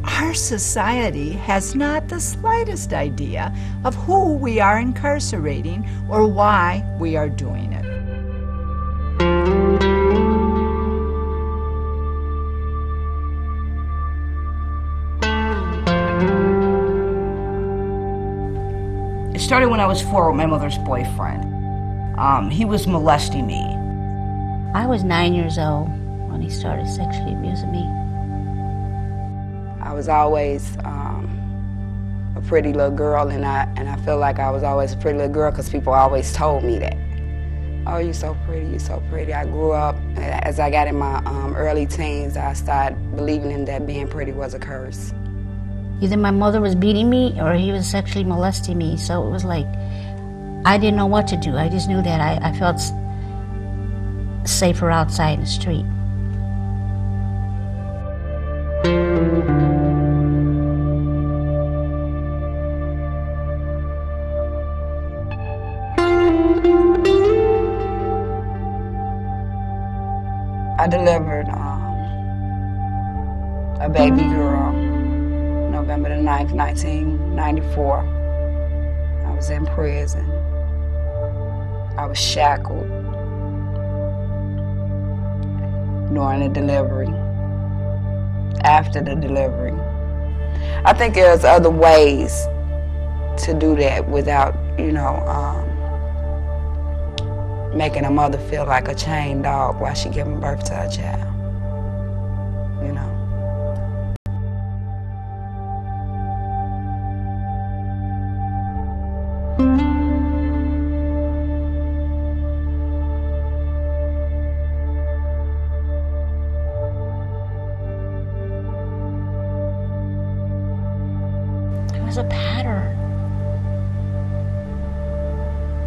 Our society has not the slightest idea of who we are incarcerating or why we are doing it. It started when I was 4 with my mother's boyfriend. He was molesting me. I was 9 years old when he started sexually abusing me. I was always a pretty little girl, and I feel like I was always a pretty little girl because people always told me that. Oh, you're so pretty, you're so pretty. I grew up, as I got in my early teens, I started believing in that being pretty was a curse. Either my mother was beating me or he was sexually molesting me, so it was like, I didn't know what to do. I just knew that I felt safer outside in the street. I delivered a baby girl November the 9th, 1994. I was in prison. I was shackled during the delivery, after the delivery. I think there's other ways to do that without, making a mother feel like a chained dog while she giving birth to her child, It was a pattern.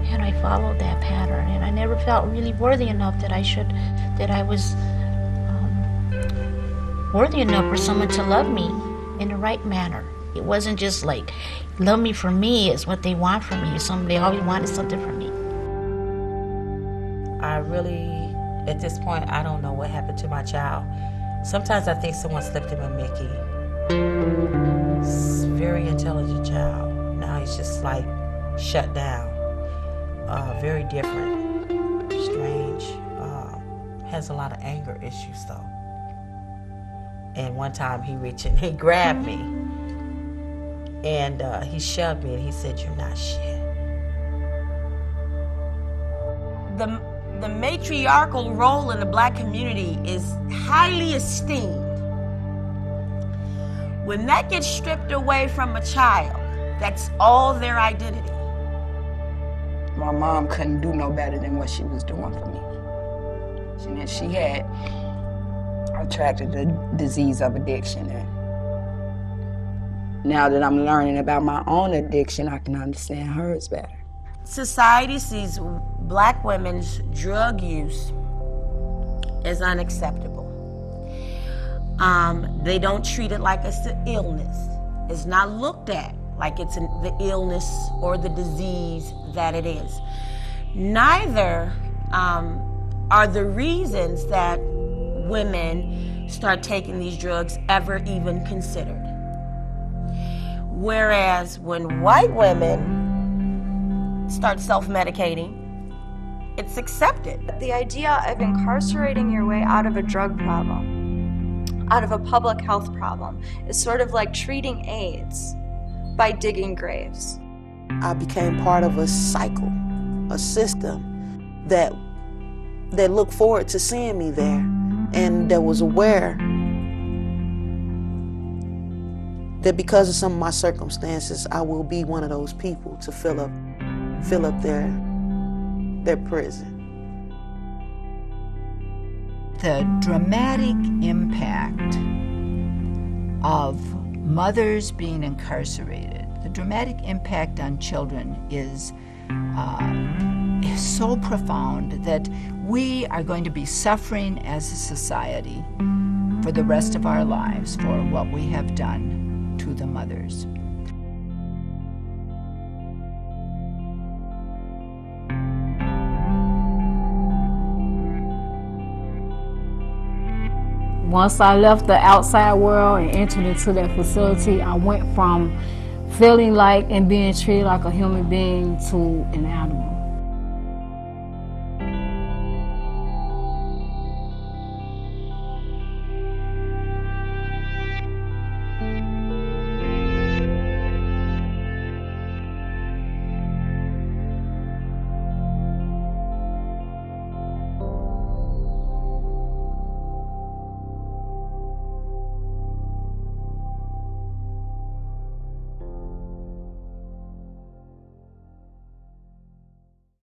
And I followed that pattern, and I never felt really worthy enough that I was worthy enough for someone to love me in the right manner. It wasn't just like, love me for me is what they want from me. They always wanted something from me. I really, at this point, I don't know what happened to my child. Sometimes I think someone slipped him a Mickey. He's a very intelligent child. Now he's just like shut down. Very different, strange. Has a lot of anger issues though. And one time he reached and he grabbed me and he shoved me and he said, "You're not shit." The matriarchal role in the black community is highly esteemed. When that gets stripped away from a child, that's all their identity. My mom couldn't do no better than what she was doing for me. She had attracted the disease of addiction. And now that I'm learning about my own addiction, I can understand hers better. Society sees black women's drug use as unacceptable. They don't treat it like it's an illness. It's not looked at like it's the illness or the disease that it is. Neither are the reasons that women start taking these drugs ever even considered. Whereas when white women start self-medicating, it's accepted. The idea of incarcerating your way out of a drug problem, out of a public health problem, is sort of like treating AIDS by digging graves. I became part of a cycle, a system that looked forward to seeing me there and that was aware that because of some of my circumstances, I will be one of those people to fill up their prison. The dramatic impact of mothers being incarcerated, the dramatic impact on children is so profound that we are going to be suffering as a society for the rest of our lives for what we have done to the mothers. Once I left the outside world and entered into that facility, I went from feeling like and being treated like a human being to an animal.